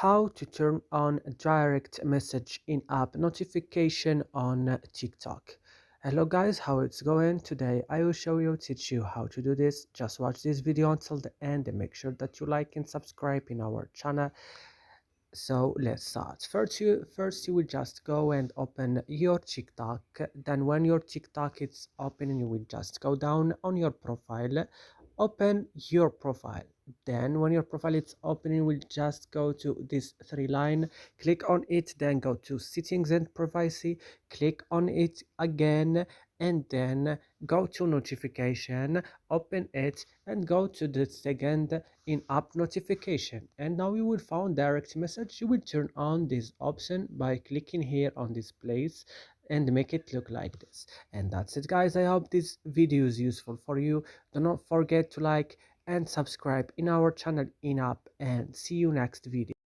How to turn on direct message in-app notification on TikTok. Hello guys, how it's going? Today I will teach you how to do this. Just watch this video until the end and make sure that you like and subscribe in our channel. So let's start. First you will just go and open your TikTok. Then when your TikTok is open, you will just go down on your profile, open your profile. Then when your profile is open, you will just go to this three line, click on it, then go to settings and privacy, click on it again, and then go to notification, open it, and go to the second in-app notification. And now you will find direct message. You will turn on this option by clicking here on this place and make it look like this. And that's it guys, I hope this video is useful for you. Do not forget to like and subscribe in our channel in-app, and see you next video.